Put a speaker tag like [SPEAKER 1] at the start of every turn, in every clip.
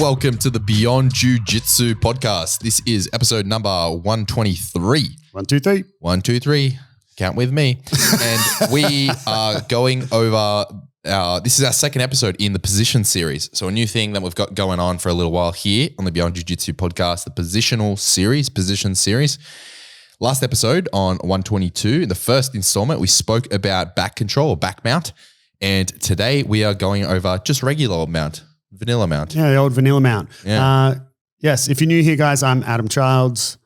[SPEAKER 1] welcome to the Beyond Jiu-Jitsu podcast. This is episode number 123.
[SPEAKER 2] 123.
[SPEAKER 1] 123. Count with me. And we are going over, this is our second episode in the Position Series. So a new thing that we've got going on for a little while here on the Beyond Jiu-Jitsu podcast, the Position Series. Last episode on 122, in the first installment, we spoke about back control or back mount. And today we are going over just regular old mount, vanilla mount.
[SPEAKER 2] Yeah, the old vanilla mount.
[SPEAKER 1] Yeah.
[SPEAKER 2] Yes, if you're new here, guys, I'm Adam Childs,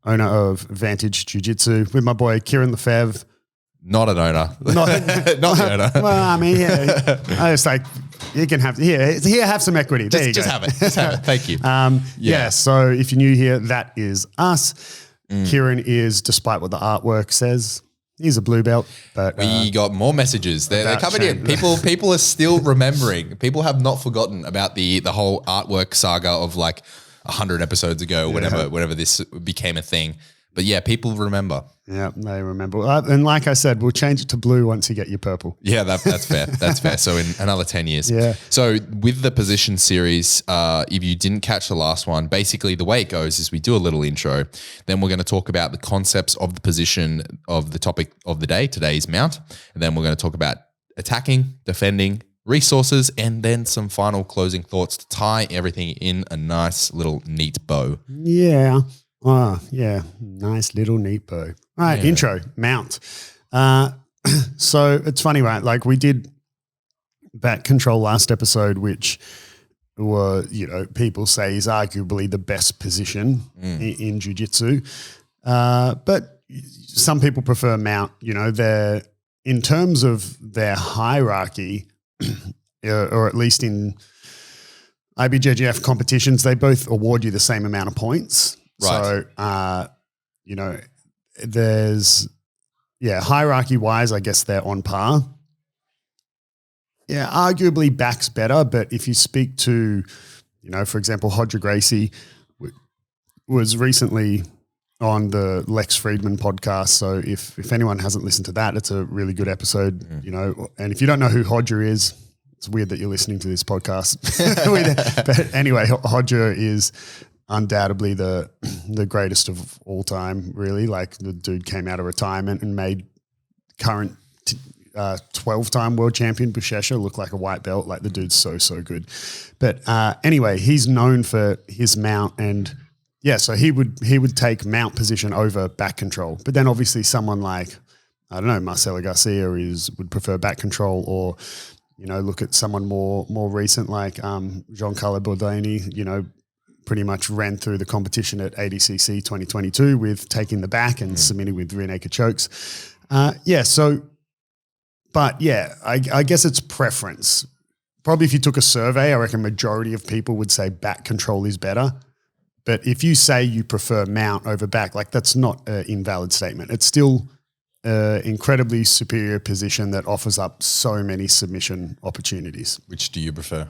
[SPEAKER 2] owner of Vantage Jiu-Jitsu, with my boy Kieren the Fev.
[SPEAKER 1] Not an owner. Not the owner.
[SPEAKER 2] Well, I mean, yeah, I was like, you can have, have some equity. There you
[SPEAKER 1] Just
[SPEAKER 2] go.
[SPEAKER 1] have it. Just have it. Thank you.
[SPEAKER 2] Yeah, so if you're new here, that is us. Kieren is, despite what the artwork says, he's a blue belt, but
[SPEAKER 1] we got more messages. They're coming in. People are still remembering. People have not forgotten about the whole artwork saga of like 100 episodes ago, whenever this became a thing. But yeah, people remember.
[SPEAKER 2] Yeah, they remember. And like I said, we'll change it to blue once you get your purple.
[SPEAKER 1] Yeah, that's fair. That's fair. So in another 10 years.
[SPEAKER 2] Yeah.
[SPEAKER 1] So with the Position Series, if you didn't catch the last one, basically the way it goes is we do a little intro. Then we're going to talk about the concepts of the position of the topic of the day, today's mount. And then we're going to talk about attacking, defending, resources, and then some final closing thoughts to tie everything in a nice little neat bow.
[SPEAKER 2] Yeah. Oh, yeah. Nice little neat bow. All right, intro, mount. So it's funny, right? Like we did back control last episode, which were, people say is arguably the best position in jiu-jitsu. But some people prefer mount, they're in terms of their hierarchy, or at least in IBJJF competitions, they both award you the same amount of points.
[SPEAKER 1] Right.
[SPEAKER 2] So, there's, hierarchy-wise, I guess they're on par. Yeah, arguably back's better, but if you speak to, for example, Hodger Gracie was recently on the Lex Friedman podcast. So if anyone hasn't listened to that, it's a really good episode, and if you don't know who Hodger is, it's weird that you're listening to this podcast. But anyway, Hodger is undoubtedly the greatest of all time, really. Like the dude came out of retirement and made current 12-time world champion Bushesha look like a white belt. Like the dude's so good. But anyway, he's known for his mount, and so he would take mount position over back control. But then obviously someone like, I don't know, Marcelo Garcia would prefer back control, or look at someone more recent like Giancarlo Bordini, pretty much ran through the competition at ADCC 2022 with taking the back and submitting with rear naked chokes. I guess it's preference. Probably if you took a survey, I reckon majority of people would say back control is better. But if you say you prefer mount over back, like that's not an invalid statement. It's still an incredibly superior position that offers up so many submission opportunities.
[SPEAKER 1] Which do you prefer?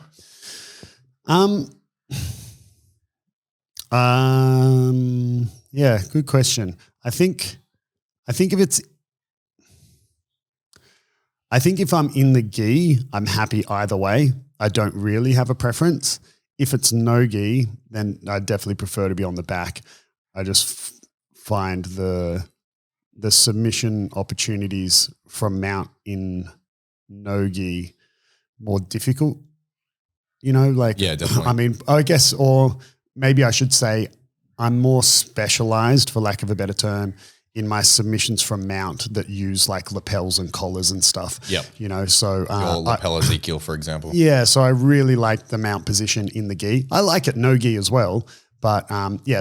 [SPEAKER 2] Yeah, good question. I think if I'm in the gi, I'm happy either way. I don't really have a preference. If it's no gi, then I definitely prefer to be on the back. I just find the submission opportunities from mount in no gi more difficult.
[SPEAKER 1] Yeah, definitely.
[SPEAKER 2] I mean, I guess, or maybe I should say I'm more specialized, for lack of a better term, in my submissions from mount that use like lapels and collars and stuff.
[SPEAKER 1] Yep.
[SPEAKER 2] So
[SPEAKER 1] your lapel Ezekiel, for example.
[SPEAKER 2] Yeah, so I really like the mount position in the gi. I like it no gi as well, but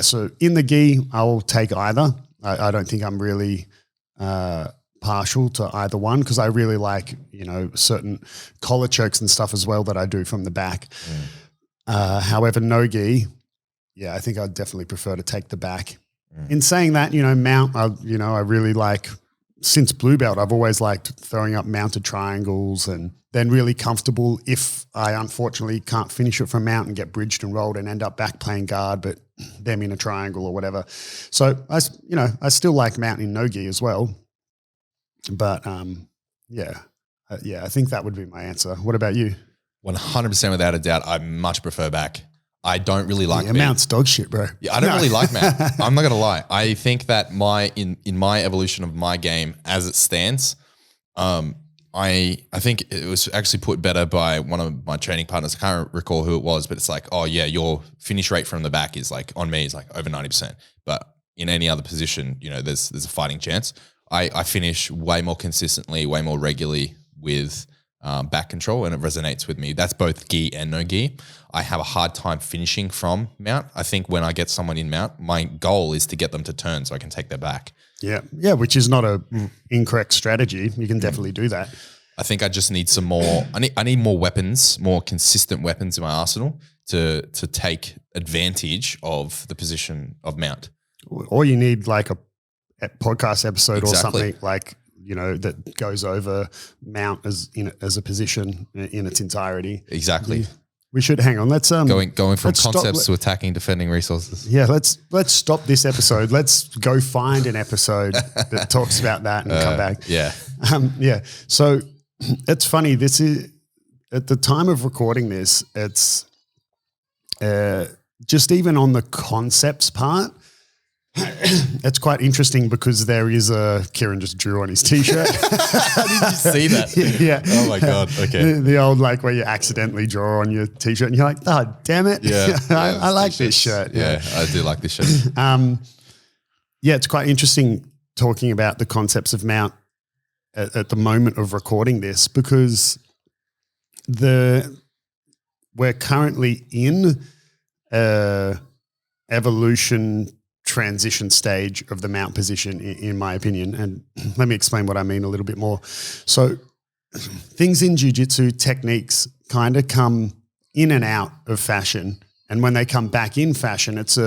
[SPEAKER 2] so in the gi, I'll take either. I don't think I'm really partial to either one, because I really like, certain collar chokes and stuff as well that I do from the back. However, no gi, I think I'd definitely prefer to take the back. In saying that, mount, I really like, since blue belt, I've always liked throwing up mounted triangles, and then really comfortable if I unfortunately can't finish it from mount and get bridged and rolled and end up back playing guard, but them in a triangle or whatever. So I still like mount in no gi as well. But I think that would be my answer. What about you?
[SPEAKER 1] 100% without a doubt, I much prefer back. I don't really like
[SPEAKER 2] Mount's dog shit, bro.
[SPEAKER 1] Yeah, I don't really like Mount. I'm not gonna lie. I think that in my evolution of my game as it stands, I think it was actually put better by one of my training partners. I can't recall who it was, but it's like, oh yeah, your finish rate from the back is like on me is like over 90%. But in any other position, there's a fighting chance. I finish way more consistently, way more regularly with back control, and it resonates with me. That's both gi and no gi. I have a hard time finishing from mount. I think when I get someone in mount, my goal is to get them to turn so I can take their back.
[SPEAKER 2] Yeah, which is not a incorrect strategy. You can definitely do that.
[SPEAKER 1] I think I just need some more. I need more weapons, more consistent weapons in my arsenal to take advantage of the position of mount.
[SPEAKER 2] Or you need like a podcast episode
[SPEAKER 1] Exactly.
[SPEAKER 2] or something like, that goes over mount as a position in its entirety.
[SPEAKER 1] Exactly.
[SPEAKER 2] We should hang on. Let's
[SPEAKER 1] going from
[SPEAKER 2] let's
[SPEAKER 1] concepts to attacking, defending resources.
[SPEAKER 2] Yeah, let's stop this episode. Let's go find an episode that talks about that and come back.
[SPEAKER 1] Yeah.
[SPEAKER 2] Yeah. So it's funny. This is at the time of recording this. It's just even on the concepts part. It's quite interesting because there is Kieren just drew on his t-shirt.
[SPEAKER 1] Did you see that?
[SPEAKER 2] Yeah.
[SPEAKER 1] Oh my God. Okay.
[SPEAKER 2] The old like where you accidentally draw on your t-shirt and you're like, oh, damn it.
[SPEAKER 1] Yeah.
[SPEAKER 2] I like this shirt.
[SPEAKER 1] Yeah, I do like this shirt.
[SPEAKER 2] Yeah, it's quite interesting talking about the concepts of mount at the moment of recording this because we're currently in evolution transition stage of the mount position, in my opinion. And let me explain what I mean a little bit more. So things in jiu-jitsu techniques kind of come in and out of fashion. And when they come back in fashion, it's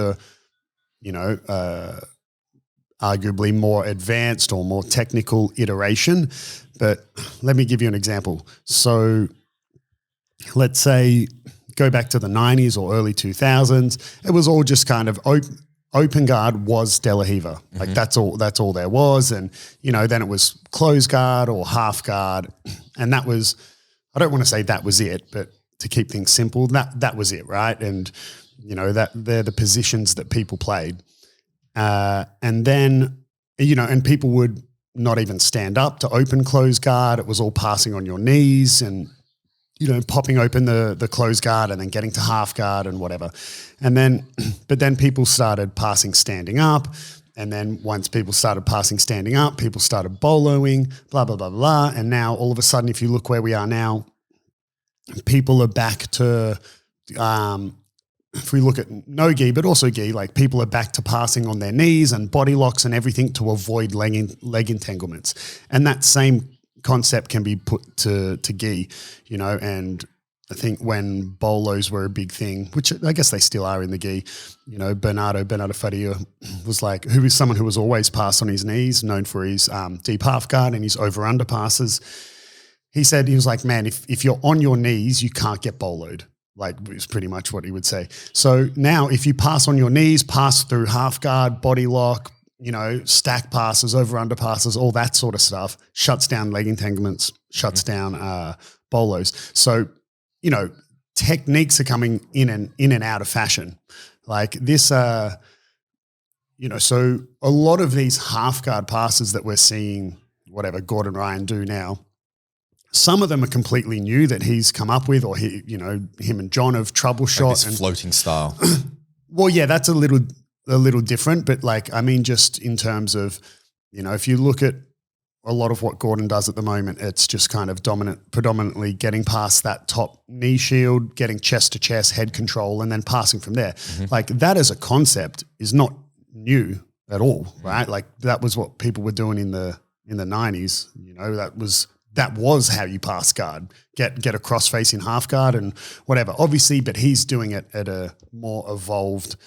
[SPEAKER 2] arguably more advanced or more technical iteration. But let me give you an example. So let's say go back to the 90s or early 2000s. It was all just kind of open guard was De La Riva. Like that's all there was. And, then it was close guard or half guard. And that was, I don't want to say that was it, but to keep things simple, that was it, right? And, that they're the positions that people played. And then, and people would not even stand up to open close guard. It was all passing on your knees and, popping open the close guard and then getting to half guard and whatever. And then, but then people started passing standing up. And then once people started passing standing up, people started boloing, blah, blah, blah, blah. And now all of a sudden, if you look where we are now, people are back to, if we look at no gi, but also gi, like people are back to passing on their knees and body locks and everything to avoid leg entanglements. And that same concept can be put to gi, and I think when bolos were a big thing, which I guess they still are in the gi, Bernardo Faria was like, who is someone who was always passed on his knees, known for his deep half guard and his over-under passes. He said, he was like, man, if you're on your knees, you can't get boloed. Like, it was pretty much what he would say. So now if you pass on your knees, pass through half guard, body lock, stack passes, over-under passes, all that sort of stuff, shuts down leg entanglements, shuts down bolos. So, techniques are coming in and out of fashion. Like this, so a lot of these half guard passes that we're seeing, whatever Gordon Ryan do now, some of them are completely new that he's come up with, or him and John have troubleshot.
[SPEAKER 1] Like this floating style.
[SPEAKER 2] Well, yeah, that's a little different, but just in terms of, if you look at a lot of what Gordon does at the moment, it's just kind of predominantly getting past that top knee shield, getting chest to chest, head control, and then passing from there. Like that as a concept is not new at all, right? Like that was what people were doing in the 90s. That was how you pass guard, get a cross facing half guard and whatever. Obviously, but he's doing it at a more evolved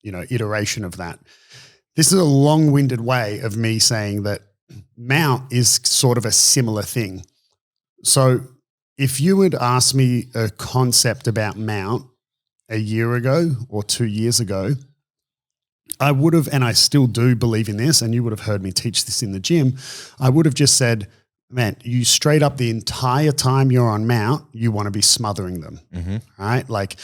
[SPEAKER 2] iteration of that. This is a long-winded way of me saying that mount is sort of a similar thing. So if you would ask me a concept about mount a year ago or 2 years ago, I would have, and I still do believe in this, and you would have heard me teach this in the gym, I would have just said man, you straight up the entire time you're on mount, you want to be smothering them, right? Like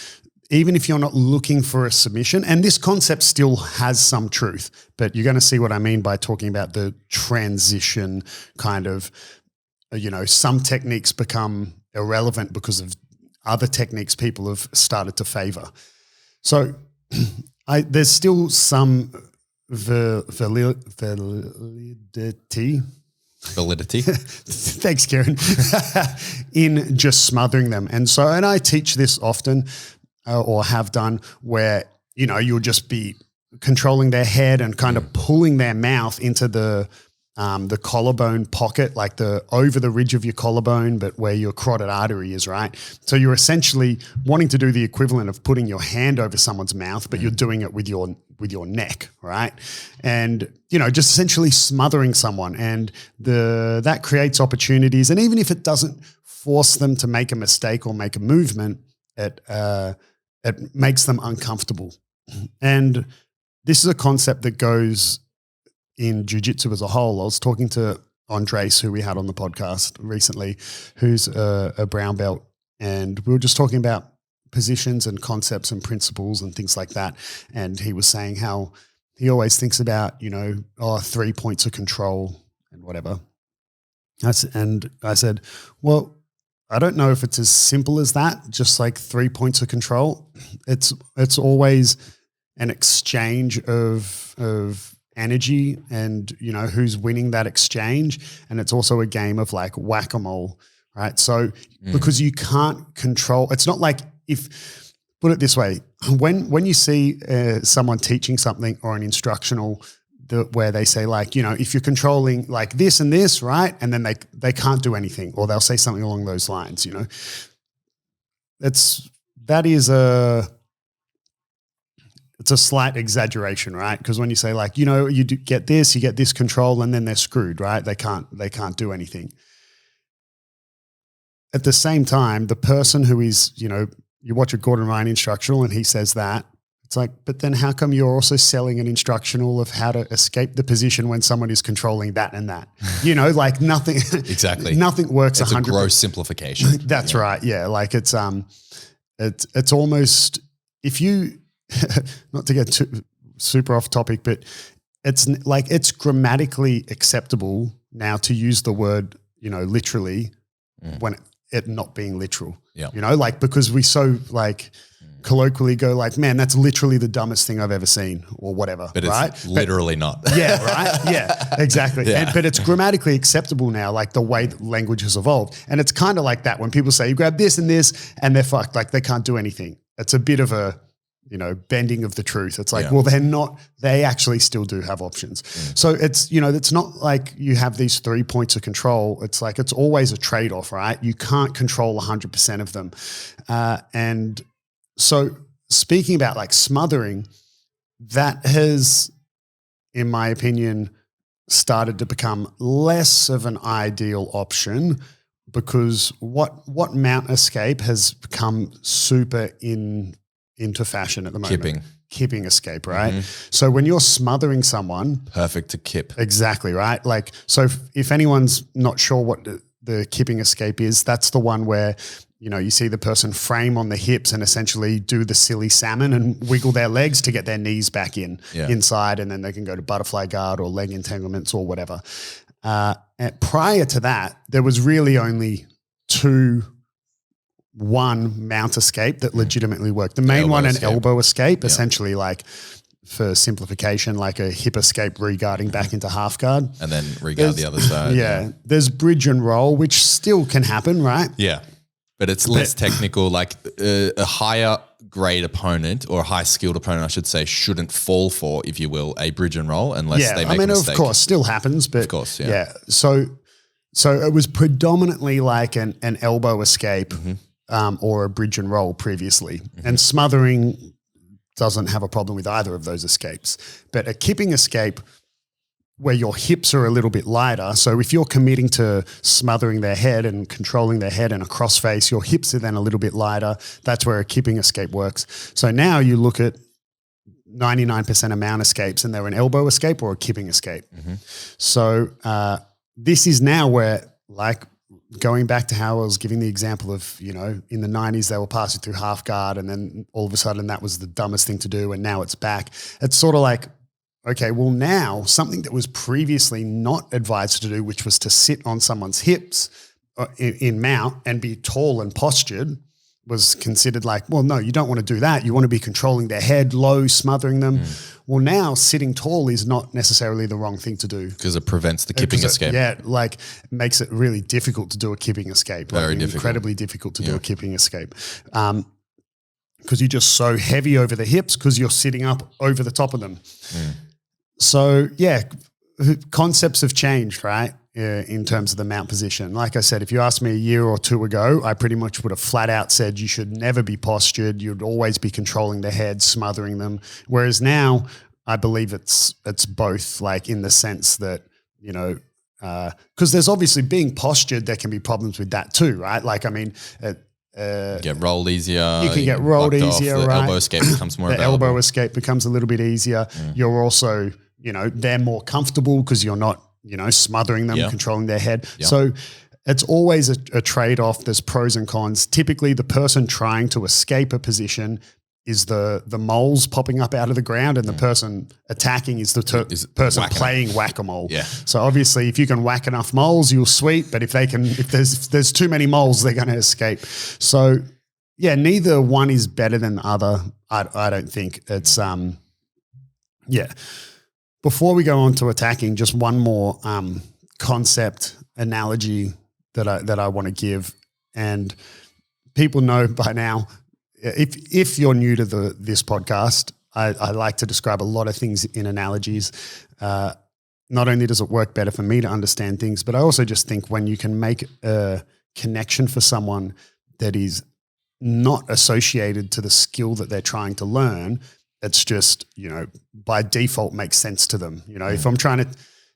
[SPEAKER 2] even if you're not looking for a submission, and this concept still has some truth, but you're going to see what I mean by talking about the transition kind of, some techniques become irrelevant because of other techniques people have started to favor. So there's still some validity. Thanks, Kieren. In just smothering them. And I teach this often or have done where, you'll just be controlling their head and kind of pulling their mouth into the collarbone pocket, like over the ridge of your collarbone, but where your carotid artery is, right? So you're essentially wanting to do the equivalent of putting your hand over someone's mouth, but you're doing it with your neck, right? And, just essentially smothering someone, and that creates opportunities. And even if it doesn't force them to make a mistake or make a movement, it makes them uncomfortable. And this is a concept that goes in jiu-jitsu as a whole. I was talking to Andres, who we had on the podcast recently, who's a brown belt, and we were just talking about positions and concepts and principles and things like that. And he was saying how he always thinks about, 3 points of control and whatever. And I said, well, I don't know if it's as simple as that, just like 3 points of control. It's always an exchange of energy and, who's winning that exchange. And it's also a game of like whack-a-mole, right? So because you can't control, it's not like put it this way, when you see someone teaching something or an instructional where they say like, if you're controlling like this and this, right? And then they can't do anything, or they'll say something along those lines, it's a slight exaggeration, right? Because when you say like, you get this control, and then they're screwed, right? They can't do anything. At the same time, the person who is, you watch a Gordon Ryan instructional and he says that, it's like, but then how come you're also selling an instructional of how to escape the position when someone is controlling that and that? Like nothing.
[SPEAKER 1] Exactly.
[SPEAKER 2] Nothing works 100%.
[SPEAKER 1] It's a gross simplification.
[SPEAKER 2] That's right. Yeah. Like it's almost, if you, not to get too super off topic, but it's grammatically acceptable now to use the word, literally when it not being literal, because we so like colloquially go like, man, that's literally the dumbest thing I've ever seen or whatever.
[SPEAKER 1] But
[SPEAKER 2] right?
[SPEAKER 1] It's literally not.
[SPEAKER 2] Yeah. Right. Yeah, exactly.
[SPEAKER 1] Yeah.
[SPEAKER 2] But it's grammatically acceptable now, like the way that language has evolved. And it's kind of like that when people say you grab this and this and they're fucked, like they can't do anything. It's a bit of a, bending of the truth. It's like, well, they actually still do have options. So it's, it's not like you have these 3 points of control. It's like, it's always a trade-off, right? You can't control 100% of them. And so speaking about like smothering, that has, in my opinion, started to become less of an ideal option, because what mount escape has become super into fashion at the moment. Kipping escape, right? So when you're smothering someone,
[SPEAKER 1] perfect to kip.
[SPEAKER 2] Exactly, right? Like, so if anyone's not sure what the kipping escape is, that's the one where, you see the person frame on the hips and essentially do the silly salmon and wiggle their legs to get their knees back inside, and then they can go to butterfly guard or leg entanglements or whatever. And prior to that, there was really only one mount escape that legitimately worked. The main one, an elbow escape, essentially like, for simplification, like a hip escape regarding back into half guard.
[SPEAKER 1] And then regard the other side.
[SPEAKER 2] Yeah. There's bridge and roll, which still can happen, right?
[SPEAKER 1] Yeah. But it's less technical, like a higher grade opponent, or a high skilled opponent, I should say, shouldn't fall for, if you will, a bridge and roll unless they make a mistake.
[SPEAKER 2] Of course, still happens, but
[SPEAKER 1] of course, yeah.
[SPEAKER 2] So it was predominantly like an elbow escape or a bridge and roll previously. And smothering doesn't have a problem with either of those escapes. But a kipping escape, where your hips are a little bit lighter. So if you're committing to smothering their head and controlling their head in a crossface, your hips are then a little bit lighter. That's where a kipping escape works. So now you look at 99% of mount escapes and they're an elbow escape or a kipping escape. So this is now where like going back to how I was giving the example of, you know, in the 90s they were passing through half guard and then all of a sudden that was the dumbest thing to do and now it's back. It's sort of like, okay, well now something that was previously not advised to do, which was to sit on someone's hips in mount and be tall and postured, was considered like, well, no, you don't want to do that. You want to be controlling their head, low, smothering them. Well, now sitting tall is not necessarily the wrong thing to do.
[SPEAKER 1] Because it prevents the kipping escape.
[SPEAKER 2] Yeah, like it makes it really difficult to do a kipping escape.
[SPEAKER 1] Very difficult.
[SPEAKER 2] Incredibly difficult to do a kipping escape. Because you're just so heavy over the hips because you're sitting up over the top of them. So, yeah, concepts have changed, right? In terms of the mount position. Like I said, if you asked me a year or two ago, I pretty much would have flat out said you should never be postured. You'd always be controlling the head, smothering them. Whereas now I believe it's both, like in the sense that, you know, because there's obviously being postured, there can be problems with that too, right? Like, I mean,
[SPEAKER 1] get rolled easier.
[SPEAKER 2] You can get rolled easier,
[SPEAKER 1] the
[SPEAKER 2] right?
[SPEAKER 1] elbow escape becomes more
[SPEAKER 2] the
[SPEAKER 1] available.
[SPEAKER 2] elbow escape becomes a little bit easier. You're also, you know, they're more comfortable because you're not, you know, smothering them, controlling their head. So it's always a trade-off. There's pros and cons. Typically, the person trying to escape a position is the moles popping up out of the ground, and the person attacking is the person playing whack-a-mole.
[SPEAKER 1] Yeah.
[SPEAKER 2] So obviously, if you can whack enough moles, you'll sweep. But if there's too many moles, they're going to escape. So yeah, neither one is better than the other. I don't think it's Before we go on to attacking, just one more concept analogy that I want to give, and people know by now. If you're new to this podcast, I like to describe a lot of things in analogies. Not only does it work better for me to understand things, but I also just think when you can make a connection for someone that is not associated to the skill that they're trying to learn, it's just, you know, by default makes sense to them. You know, if I'm trying to,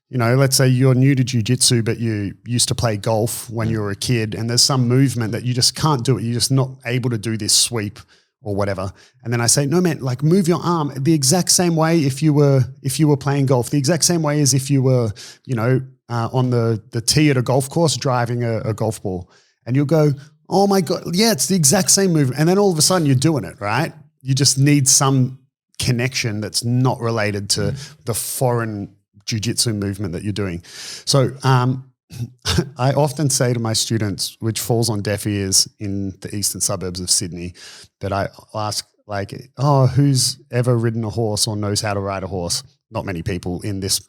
[SPEAKER 2] you know, let's say you're new to jiu-jitsu, but you used to play golf when you were a kid and there's some movement that you just can't do it. You're just not able to do this sweep or whatever. And then I say, no, man, like move your arm the exact same way if you were playing golf, the exact same way as if you were, you know, on the tee at a golf course driving a golf ball. And you'll go, oh my God, yeah, it's the exact same movement. And then all of a sudden you're doing it, right? You just need some connection that's not related to the foreign jiu-jitsu movement that you're doing. So I often say to my students, which falls on deaf ears in the eastern suburbs of Sydney, that I ask like, oh, who's ever ridden a horse or knows how to ride a horse? Not many people in this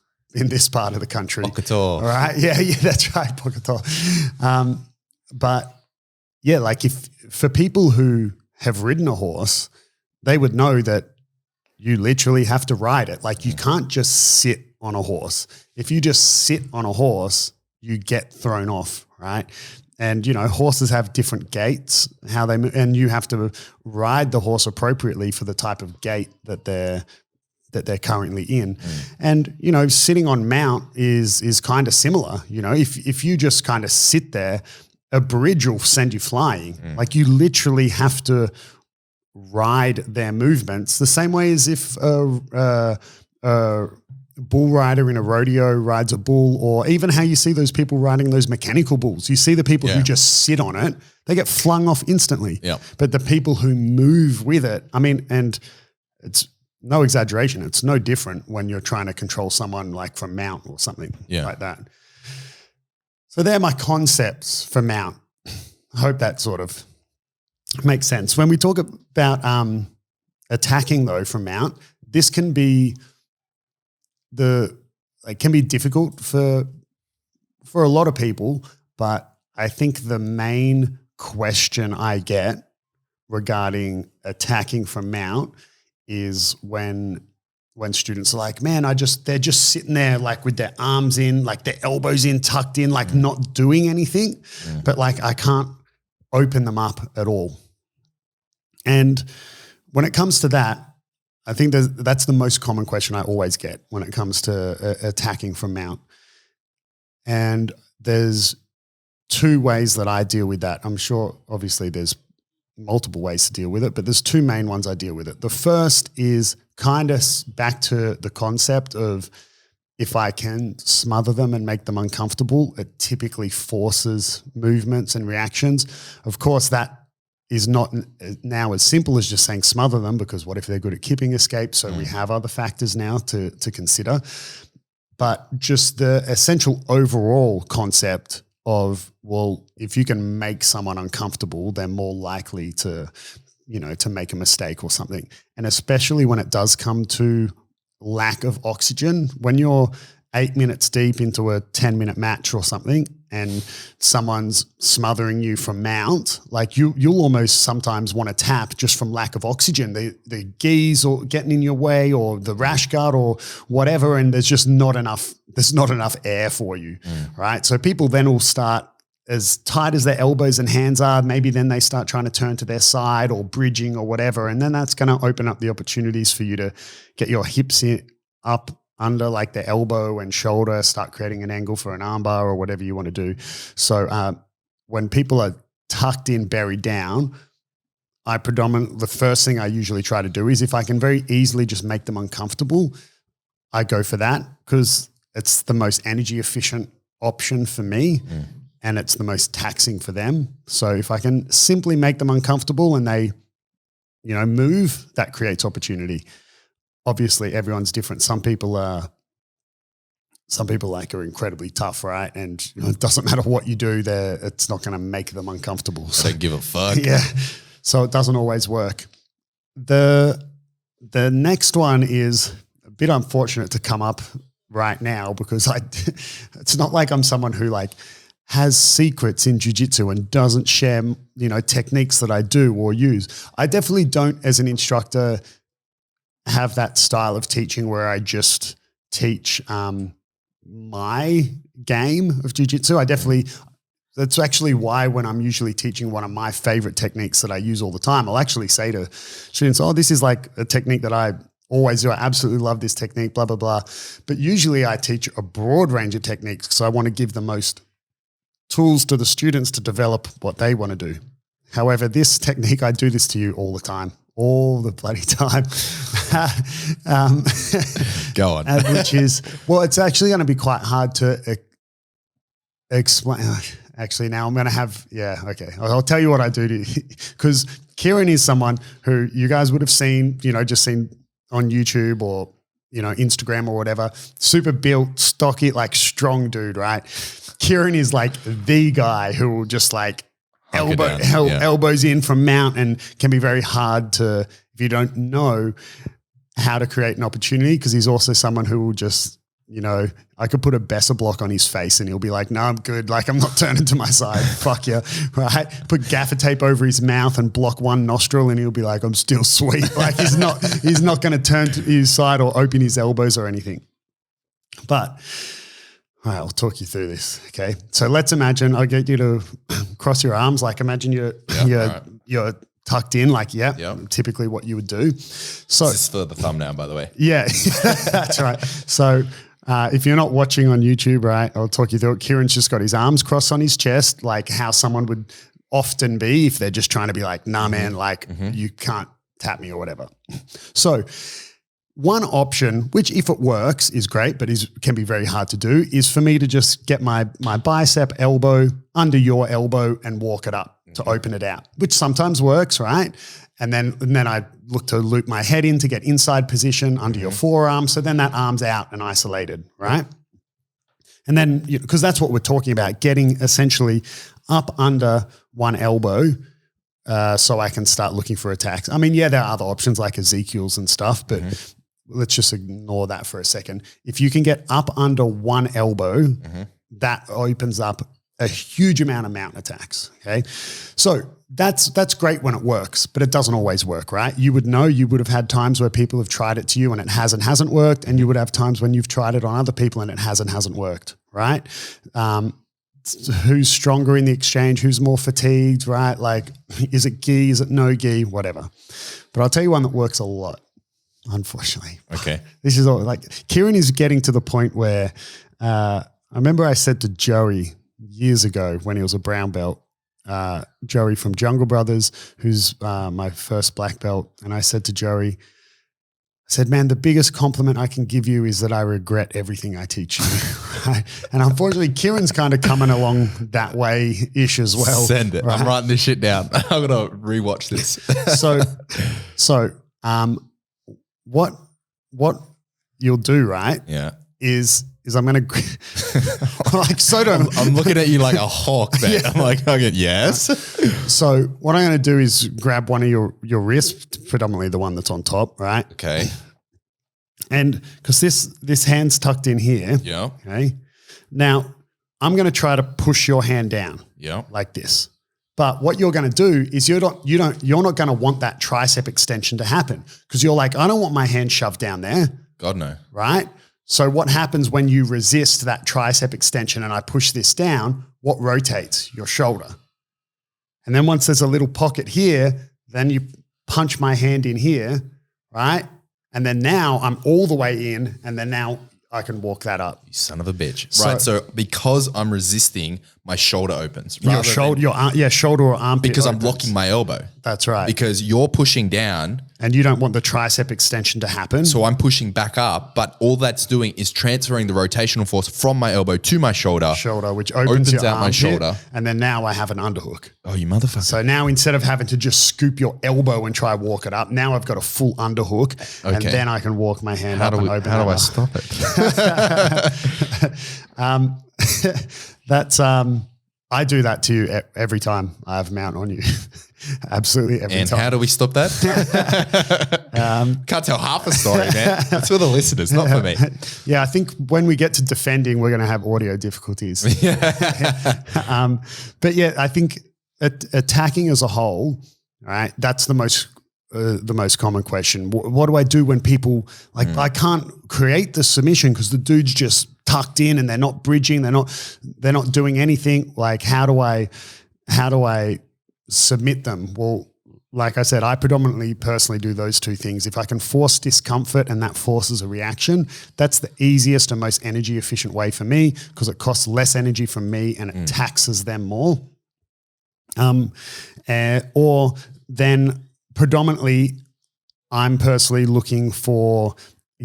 [SPEAKER 2] part of the country.
[SPEAKER 1] Pocator.
[SPEAKER 2] All right. Yeah, that's right. Pocator. But yeah, like for people who have ridden a horse, they would know that you literally have to ride it. Like you can't just sit on a horse. If you just sit on a horse, you get thrown off, right? And, you know, horses have different gaits, how they move, and you have to ride the horse appropriately for the type of gait that they're currently in. And, you know, sitting on mount is kind of similar. You know, if you just kind of sit there, a bridge will send you flying. Like you literally have to ride their movements the same way as if a bull rider in a rodeo rides a bull, or even how you see those people riding those mechanical bulls. You see the people who just sit on it, they get flung off instantly. But the people who move with it, I mean, and it's no exaggeration, it's no different when you're trying to control someone like from mount or something like that. So they're my concepts for mount. I hope that sort of makes sense. When we talk about attacking though from mount, this can be difficult for a lot of people, but I think the main question I get regarding attacking from mount is when students are like, man, they're just sitting there like with their arms in, like their elbows in, tucked in, like not doing anything, but like I can't open them up at all. And when it comes to that, I think that's the most common question I always get when it comes to attacking from mount. And there's two ways that I deal with that. I'm sure obviously there's multiple ways to deal with it, but there's two main ones I deal with it. The first is kind of back to the concept of if I can smother them and make them uncomfortable, it typically forces movements and reactions. Of course, that is not now as simple as just saying smother them, because what if they're good at kipping escape? So we have other factors now to consider. But just the essential overall concept of, well, if you can make someone uncomfortable, they're more likely to, to make a mistake or something. And especially when it does come to lack of oxygen, when you're 8 minutes deep into a 10-minute match or something and someone's smothering you from mount, like you'll almost sometimes want to tap just from lack of oxygen. The gis or getting in your way, or the rash guard or whatever, and there's not enough air for you, right? So people then will start, as tight as their elbows and hands are, maybe then they start trying to turn to their side or bridging or whatever, and then that's going to open up the opportunities for you to get your hips up under like the elbow and shoulder, start creating an angle for an armbar or whatever you want to do. So when people are tucked in, buried down, the first thing I usually try to do is, if I can very easily just make them uncomfortable, I go for that, because it's the most energy efficient option for me. And it's the most taxing for them. So if I can simply make them uncomfortable and they, move, that creates opportunity. Obviously, everyone's different. Some people are incredibly tough, right? And it doesn't matter what you do there, it's not going to make them uncomfortable.
[SPEAKER 1] So give a fuck.
[SPEAKER 2] Yeah. So it doesn't always work. The next one is a bit unfortunate to come up right now, because it's not like I'm someone who has secrets in jiu-jitsu and doesn't share, techniques that I do or use. I definitely don't, as an instructor, have that style of teaching where I just teach my game of jiu-jitsu. That's actually why when I'm usually teaching one of my favorite techniques that I use all the time, I'll actually say to students, oh, this is like a technique that I always do. I absolutely love this technique, blah, blah, blah. But usually I teach a broad range of techniques, because I want to give the most tools to the students to develop what they want to do. However, this technique, I do this to you all the time, all the bloody time.
[SPEAKER 1] Go on.
[SPEAKER 2] Which is, well, it's actually going to be quite hard to explain. Actually, now I'm going to have, okay. I'll tell you what I do because Kieren is someone who you guys would have seen, just seen on YouTube or, Instagram or whatever, super built, stocky, strong dude, right? Kieren is the guy who will just elbows in from mount, and can be very hard to, if you don't know how to create an opportunity, because he's also someone who will just, I could put a Besser block on his face and he'll be like, no, I'm good. I'm not turning to my side. Fuck you. Right. Put gaffer tape over his mouth and block one nostril and he'll be like, I'm still sweet. He's not going to turn to his side or open his elbows or anything. But all right, I'll talk you through this. Okay. So let's imagine I'll get you to cross your arms. Imagine you're tucked in, typically what you would do. So
[SPEAKER 1] this is for the thumbnail, by the way.
[SPEAKER 2] Yeah, that's right. So if you're not watching on YouTube, right, I'll talk you through it. Kieran's just got his arms crossed on his chest, like how someone would often be if they're just trying to be like, nah, man, you can't tap me or whatever. So one option, which if it works is great, but can be very hard to do, is for me to just get my bicep elbow under your elbow and walk it up to open it out, which sometimes works, right? And then I look to loop my head in to get inside position under your forearm. So then that arm's out and isolated, right? And then, because that's what we're talking about, getting essentially up under one elbow so I can start looking for attacks. I mean, there are other options like Ezekiel's and stuff, but let's just ignore that for a second. If you can get up under one elbow, that opens up a huge amount of mount attacks, okay? So that's great when it works, but it doesn't always work, right? You would have had times where people have tried it to you and it hasn't worked, and you would have times when you've tried it on other people and it hasn't worked, right? Who's stronger in the exchange? Who's more fatigued, right? Is it gi? Is it no gi? Whatever. But I'll tell you one that works a lot, unfortunately.
[SPEAKER 1] Okay.
[SPEAKER 2] This is all Kieren is getting to the point where I remember I said to Joey years ago when he was a brown belt, Joey from Jungle Brothers, who's my first black belt. And I said to Joey, said, man, the biggest compliment I can give you is that I regret everything I teach you. Right? And unfortunately, Kieren's kind of coming along that way-ish as well.
[SPEAKER 1] Send it. Right? I'm writing this shit down. I'm going to rewatch this.
[SPEAKER 2] What you'll do, right?
[SPEAKER 1] Yeah.
[SPEAKER 2] Is I'm going to like so don't.
[SPEAKER 1] I'm looking at you like a hawk, man. Yeah. I'm like, okay, yes.
[SPEAKER 2] So what I'm going to do is grab one of your wrists, predominantly the one that's on top, right?
[SPEAKER 1] Okay.
[SPEAKER 2] And because this hand's tucked in here.
[SPEAKER 1] Yeah.
[SPEAKER 2] Okay. Now I'm going to try to push your hand down.
[SPEAKER 1] Yeah.
[SPEAKER 2] Like this. But what you're going to do is you're not going to want that tricep extension to happen because you're like, I don't want my hand shoved down there.
[SPEAKER 1] God no.
[SPEAKER 2] Right? So what happens when you resist that tricep extension and I push this down, what rotates? Your shoulder. And then once there's a little pocket here, then you punch my hand in here, right? And then now I'm all the way in and then now I can walk that up.
[SPEAKER 1] You son of a bitch. Right. So because I'm resisting, my shoulder opens.
[SPEAKER 2] Your shoulder, shoulder or armpit.
[SPEAKER 1] Because I'm blocking my elbow.
[SPEAKER 2] That's right.
[SPEAKER 1] Because you're pushing down.
[SPEAKER 2] And you don't want the tricep extension to happen.
[SPEAKER 1] So I'm pushing back up, but all that's doing is transferring the rotational force from my elbow to my shoulder.
[SPEAKER 2] Which opens your
[SPEAKER 1] out
[SPEAKER 2] armpit,
[SPEAKER 1] my shoulder.
[SPEAKER 2] And then now I have an underhook.
[SPEAKER 1] Oh, you motherfucker.
[SPEAKER 2] So now instead of having to just scoop your elbow and try walk it up, now I've got a full underhook and then I can walk my hand up and open
[SPEAKER 1] How do I stop
[SPEAKER 2] it? I do that to you every time I have mount on you. Absolutely every time.
[SPEAKER 1] And how do we stop that? Can't tell half a story, man. That's for the listeners, not for me.
[SPEAKER 2] Yeah, I think when we get to defending, we're going to have audio difficulties. But yeah, I think attacking as a whole, right? That's the most common question. What do I do when people I can't create the submission because the dude's just tucked in and they're not bridging, they're not doing anything. Like how do I submit them? Well, like I said, I predominantly personally do those two things. If I can force discomfort and that forces a reaction, that's the easiest and most energy efficient way for me because it costs less energy from me and it taxes them more. Or then predominantly I'm personally looking for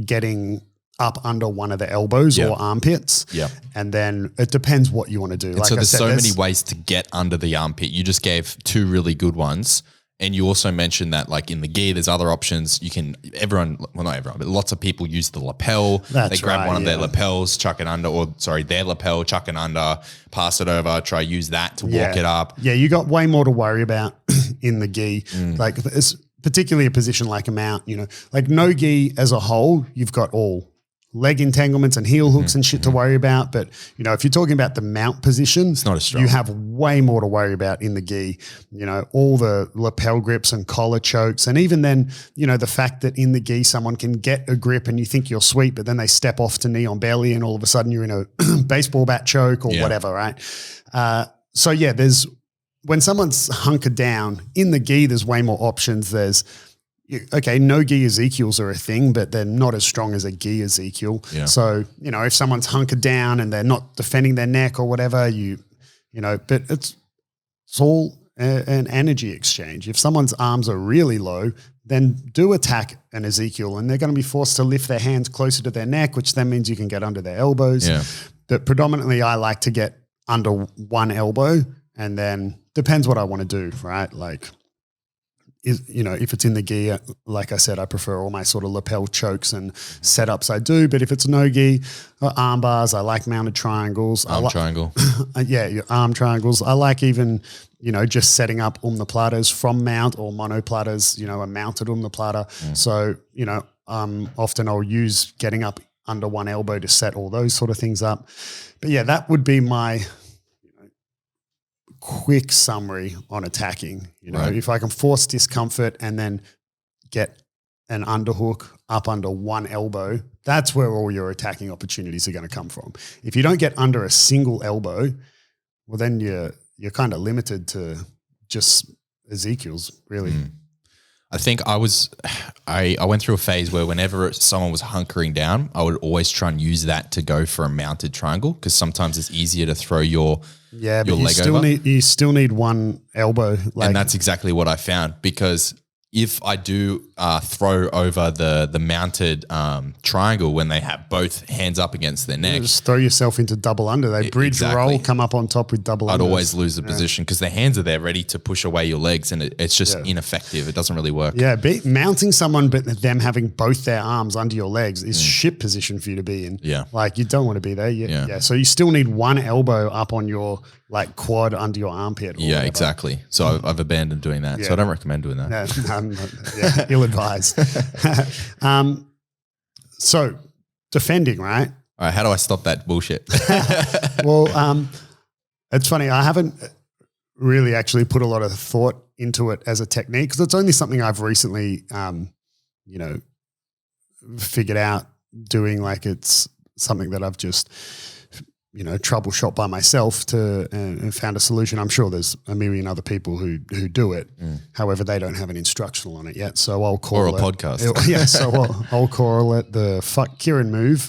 [SPEAKER 2] getting up under one of the elbows or armpits.
[SPEAKER 1] Yeah.
[SPEAKER 2] And then it depends what you want to do.
[SPEAKER 1] And so there's so many ways to get under the armpit. You just gave two really good ones. And you also mentioned that like in the gi, there's other options. You can, not everyone, but lots of people use the lapel. They grab one of their lapels, chuck it under, their lapel, chuck it under, pass it over, try use that to walk it up.
[SPEAKER 2] Yeah, you got way more to worry about in the gi. Like it's particularly a position like a mount, like no gi as a whole, you've got all leg entanglements and heel hooks and shit to worry about. But, if you're talking about the mount position,
[SPEAKER 1] it's not as strong.
[SPEAKER 2] You have way more to worry about in the gi, all the lapel grips and collar chokes. And even then, the fact that in the gi, someone can get a grip and you think you're sweet, but then they step off to knee on belly and all of a sudden you're in a baseball bat choke or whatever, right? When someone's hunkered down in the gi, there's way more options. No gi Ezekiels are a thing, but they're not as strong as a gi Ezekiel. Yeah. So, if someone's hunkered down and they're not defending their neck or whatever, but it's all an energy exchange. If someone's arms are really low, then do attack an Ezekiel and they're going to be forced to lift their hands closer to their neck, which then means you can get under their elbows. Yeah. But predominantly I like to get under one elbow and then depends what I want to do, right? Like, if it's in the gi, like I said, I prefer all my sort of lapel chokes and setups I do. But if it's no gi, arm bars, I like mounted triangles.
[SPEAKER 1] Triangle.
[SPEAKER 2] Your arm triangles. I like even, just setting up omoplatas from mount or monoplatas, a mounted omoplata. So, often I'll use getting up under one elbow to set all those sort of things up. But yeah, that would be my quick summary on attacking. If I can force discomfort and then get an underhook up under one elbow, that's where all your attacking opportunities are going to come from. If you don't get under a single elbow, well, then you're kind of limited to just Ezekiel's, really.
[SPEAKER 1] I think I went through a phase where whenever someone was hunkering down, I would always try and use that to go for a mounted triangle because sometimes it's easier to throw your leg over.
[SPEAKER 2] You still need one elbow.
[SPEAKER 1] And that's exactly what I found because if I do throw over the mounted triangle when they have both hands up against their neck,
[SPEAKER 2] just throw yourself into double under. They bridge roll, come up on top with double
[SPEAKER 1] I'd
[SPEAKER 2] unders.
[SPEAKER 1] always lose the position because their hands are there ready to push away your legs, and it's just ineffective. It doesn't really work.
[SPEAKER 2] Yeah, mounting someone but them having both their arms under your legs is shit position for you to be in.
[SPEAKER 1] Yeah.
[SPEAKER 2] Like you don't want to be there. Yeah. So you still need one elbow up on your like quad under your armpit.
[SPEAKER 1] Yeah, whatever. Exactly. So I've abandoned doing that. So I don't recommend doing that.
[SPEAKER 2] No, ill-advised. So defending, right?
[SPEAKER 1] All right, how do I stop that bullshit?
[SPEAKER 2] Well, it's funny. I haven't really actually put a lot of thought into it as a technique because it's only something I've recently, figured out doing. Like it's something that I've just, troubleshot by myself and found a solution. I'm sure there's a million other people who do it. However, they don't have an instructional on it yet. So I'll call
[SPEAKER 1] it. Or a podcast.
[SPEAKER 2] I'll call it the fuck Kieren move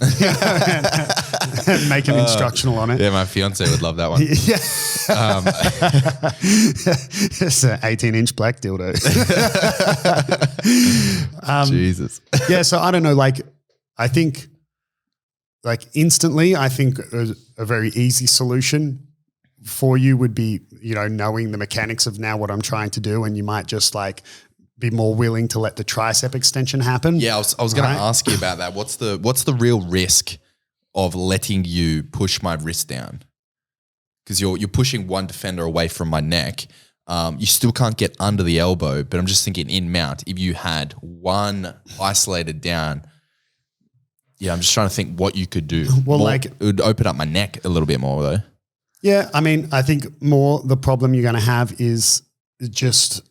[SPEAKER 2] and make an instructional on it.
[SPEAKER 1] Yeah, my fiance would love that one.
[SPEAKER 2] Yeah. It's an 18-inch black dildo.
[SPEAKER 1] Jesus.
[SPEAKER 2] Yeah, so I don't know, I think instantly, I think a very easy solution for you would be, knowing the mechanics of now what I'm trying to do, and you might just be more willing to let the tricep extension happen.
[SPEAKER 1] Yeah, I was going to ask you about that. What's the real risk of letting you push my wrist down? Because you're pushing one defender away from my neck. You still can't get under the elbow, but I'm just thinking in mount, if you had one isolated down. Yeah, I'm just trying to think what you could do. Well, it would open up my neck a little bit more though.
[SPEAKER 2] Yeah, I mean, I think more the problem you're going to have is just